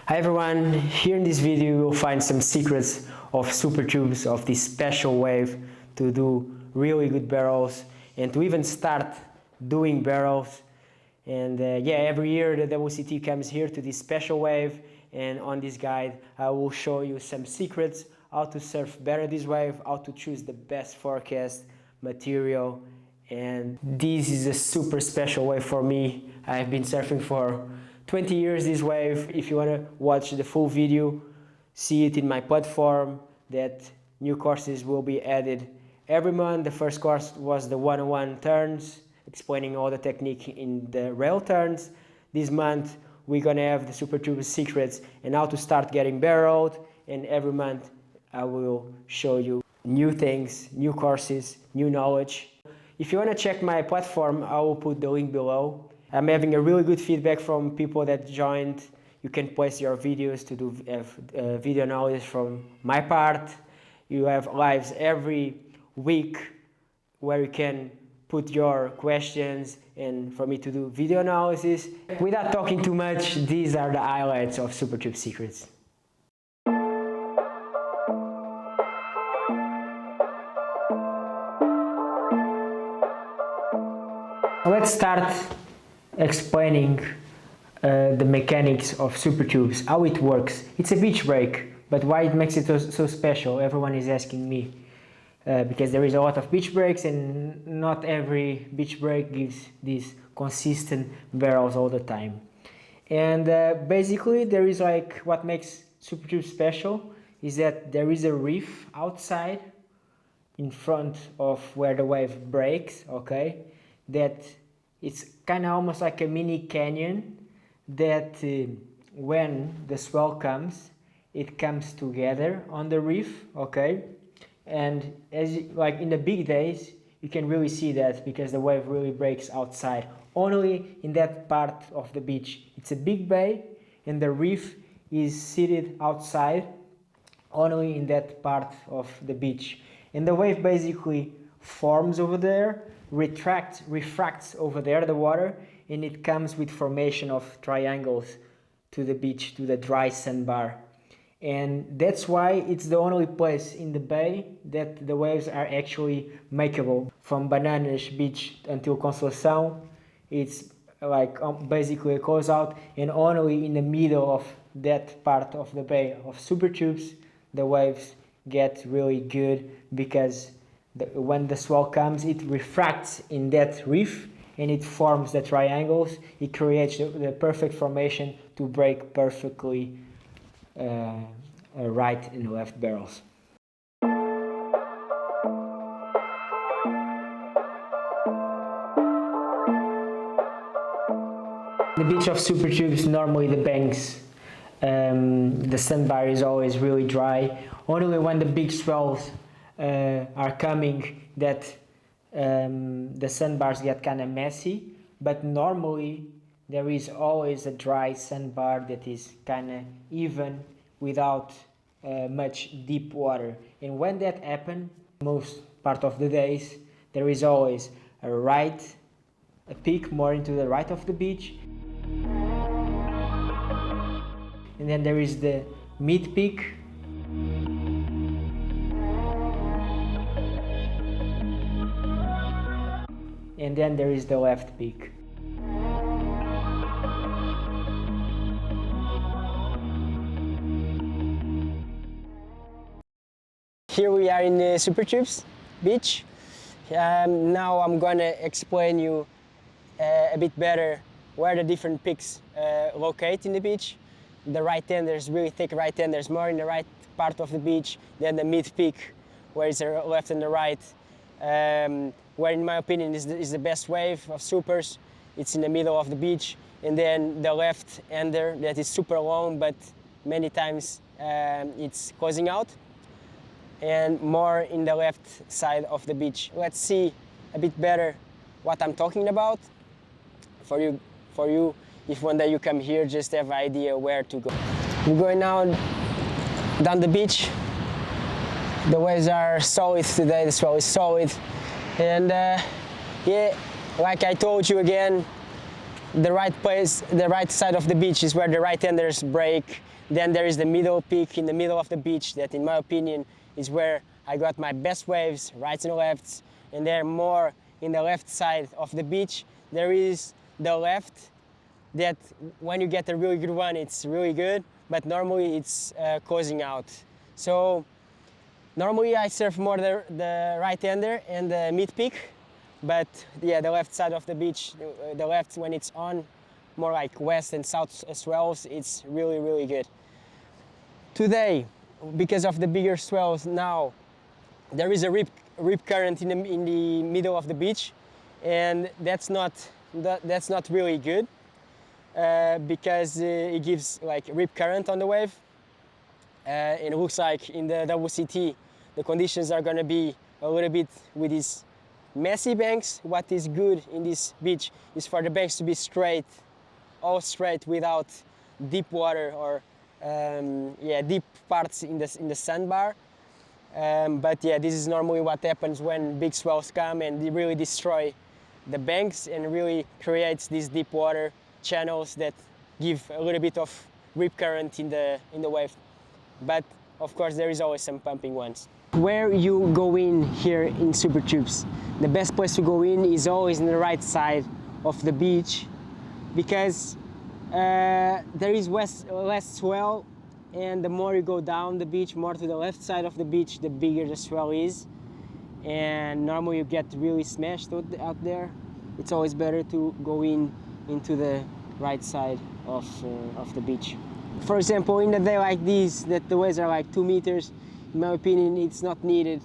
Hi everyone, here in this video you will find some secrets of Supertubos, of this special wave to do really good barrels and to even start doing barrels. And every year the WCT comes here to this special wave, and on this guide I will show you some secrets how to surf better this wave, how to choose the best forecast material. And this is a super special wave for me. I've been surfing for 20 years this wave. If you want to watch the full video, see it in my platform, that new courses will be added every month. The first course was the 101 turns, explaining all the technique in the rail turns. This month we're gonna have the Supertubos Secrets and how to start getting barreled, and every month I will show you new things, new courses, new knowledge. If you want to check my platform, I will put the link below. I'm having a really good feedback from people that joined. You can place your videos to do video analysis from my part. You have lives every week where you can put your questions and for me to do video analysis. Without talking too much, these are the highlights of Supertubos Secrets. Let's start explaining the mechanics of Supertubos, how it works. It's a beach break, but why it makes it so special? Everyone is asking me. Because there is a lot of beach breaks and not every beach break gives these consistent barrels all the time. And basically there is like, what makes Supertubos special is that there is a reef outside in front of where the wave breaks, okay? That it's kind of almost like a mini canyon that when the swell comes, it comes together on the reef, okay? And as like in the big days, you can really see that because the wave really breaks outside, only in that part of the beach. It's a big bay and the reef is seated outside, only in that part of the beach. And the wave basically forms over there, refracts over there the water, and it comes with formation of triangles to the beach, to the dry sandbar. And that's why it's the only place in the bay that the waves are actually makeable. From Bananas Beach until Consolação, it's like basically a closeout, and only in the middle of that part of the bay of Supertubos the waves get really good, because when the swell comes, it refracts in that reef and it forms the triangles. It creates the perfect formation to break perfectly right and left barrels. The beach of Supertubos, normally the banks, the sandbar is always really dry. Only when the big swells are coming that the sandbars get kind of messy, but normally there is always a dry sandbar that is kind of even without much deep water. And when that happens, most part of the days, there is always a peak more into the right of the beach, and then there is the mid peak, and then there is the left peak. Here we are in the Supertubos beach. Now I'm gonna explain you a bit better where the different peaks locate in the beach. The right end, there's really thick right end, there's more in the right part of the beach than the mid peak, where it's the left and the right. Where in my opinion is the best wave of supers. It's in the middle of the beach, and then the left ender that is super long, but many times it's closing out, and more in the left side of the beach. Let's see a bit better what I'm talking about for you if one day you come here, just have an idea where to go. We're going now down the beach. The waves are solid today, the swell is solid. And yeah, like I told you again, the right place, the right side of the beach is where the right-handers break. Then there is the middle peak in the middle of the beach that, in my opinion, is where I got my best waves, rights and lefts, and they're more in the left side of the beach. There is the left that when you get a really good one, it's really good, but normally it's closing out. So normally I surf more the right-hander and the mid peak, but yeah, the left side of the beach, the left when it's on, more like west and south swells, it's really, really good. Today, because of the bigger swells now, there is a rip current in the middle of the beach, and that's not really good because it gives like rip current on the wave. It looks like in the WCT, the conditions are going to be a little bit with these messy banks. What is good in this beach is for the banks to be straight, all straight without deep water or deep parts in the sandbar. But yeah, this is normally what happens when big swells come and they really destroy the banks and really creates these deep water channels that give a little bit of rip current in the wave. But of course there is always some pumping ones. Where you go in here in Supertubos, the best place to go in is always on the right side of the beach, because there is less swell, and the more you go down the beach, more to the left side of the beach, the bigger the swell is, and normally you get really smashed out there. It's always better to go into the right side of the beach. For example, in a day like this, that the waves are like 2 meters, in my opinion, it's not needed.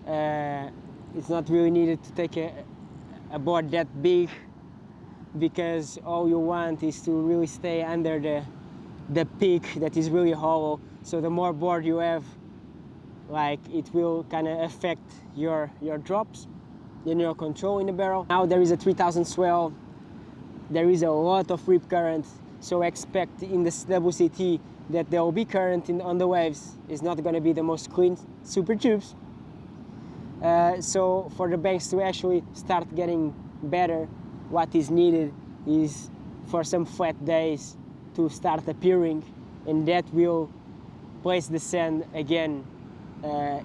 It's not really needed to take a board that big, because all you want is to really stay under the peak that is really hollow. So the more board you have, like, it will kind of affect your drops and your control in the barrel. Now there is a 3000 swell, there is a lot of rip current, so expect in the WCT that there will be current on the waves. It's not going to be the most clean Supertubos. So for the banks to actually start getting better, what is needed is for some flat days to start appearing, and that will place the sand again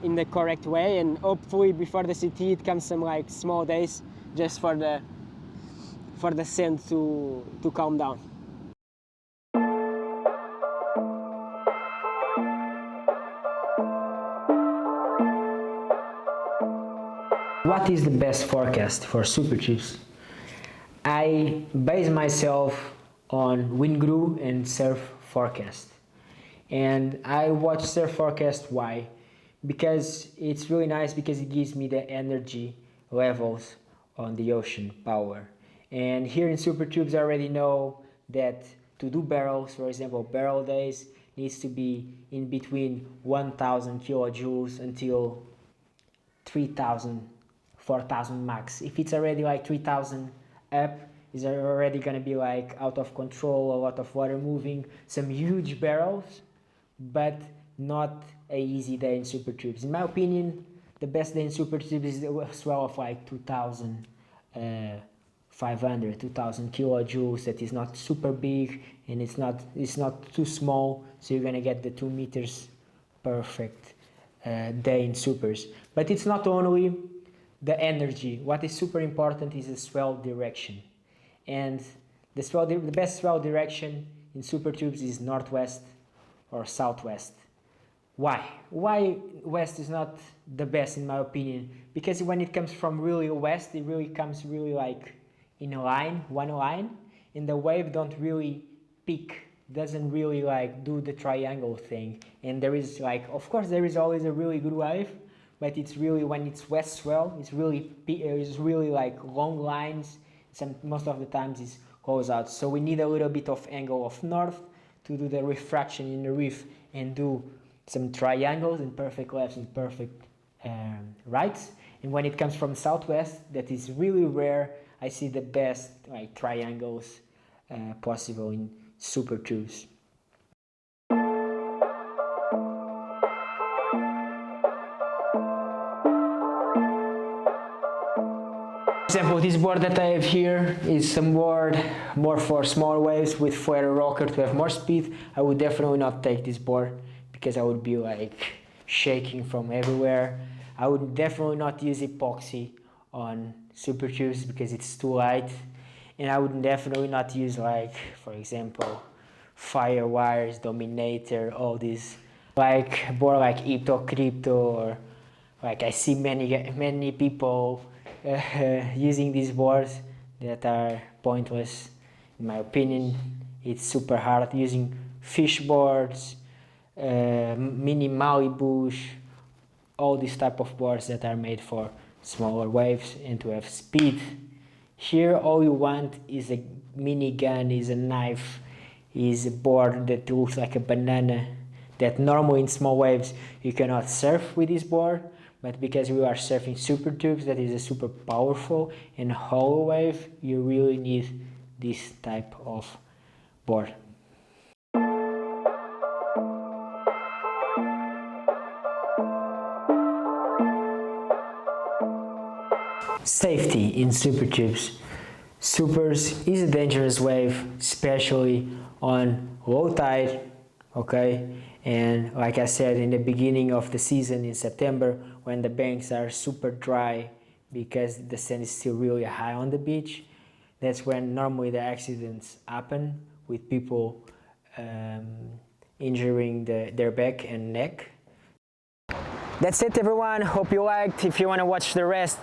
in the correct way, and hopefully before the CT it comes some like small days just for the sand to calm down. What is the best forecast for Supertubos? I base myself on WindGuru and Surf Forecast. And I watch Surf Forecast. Why? Because it's really nice, because it gives me the energy levels on the ocean power. And here in Supertubos I already know that to do barrels, for example, barrel days needs to be in between 1000 kilojoules until 3000, 4000 max. If it's already like 3000 up, is already going to be like out of control, a lot of water moving, some huge barrels, but not a easy day in Supertubos. In my opinion, the best day in Supertubos is the swell of like 2500, 2000 kilojoules. That is not super big, and it's not too small, so you're gonna get the 2 meters perfect day in supers. But it's not only the energy. What is super important is the swell direction, and the best swell direction in Supertubos is northwest or southwest. Why west is not the best in my opinion? Because when it comes from really west, it really comes really like in a line, one line, and the wave don't really peak, doesn't really like do the triangle thing. And there is like, of course there is always a really good wave, but it's really, when it's west swell, it's really like long lines. Most of the times it's close out, so we need a little bit of angle of north to do the refraction in the reef and do some triangles and perfect lefts and perfect rights. And when it comes from southwest, that is really rare. I see the best like triangles possible in Supertubos. For example, this board that I have here is some board more for small waves with flatter rocker to have more speed. I would definitely not take this board because I would be like shaking from everywhere. I would definitely not use epoxy on Supertubos because it's too light, and I would definitely not use, like, for example, Firewires, Dominator, all these like board like Ito, Crypto, or like I see many people using these boards that are pointless. In my opinion, it's super hard using fish boards, mini Malibus, all these type of boards that are made for smaller waves and to have speed. Here all you want is a mini gun, is a knife, is a board that looks like a banana, that normally in small waves you cannot surf with this board, but because we are surfing Supertubos, that is a super powerful and hollow wave, you really need this type of board. Safety in Supertubos. Supers is a dangerous wave, especially on low tide, okay? And like I said, in the beginning of the season in September, when the banks are super dry because the sand is still really high on the beach, that's when normally the accidents happen with people injuring their back and neck. That's it, everyone. Hope you liked. If you want to watch the rest,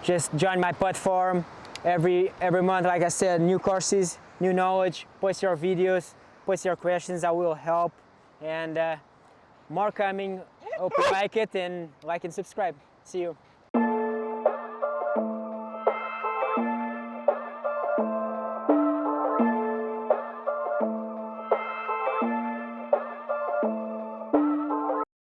just join my platform. Every month, like I said, new courses, new knowledge. Post your videos, post your questions. I will help. And more coming. Hope you like it, and like and subscribe. See you.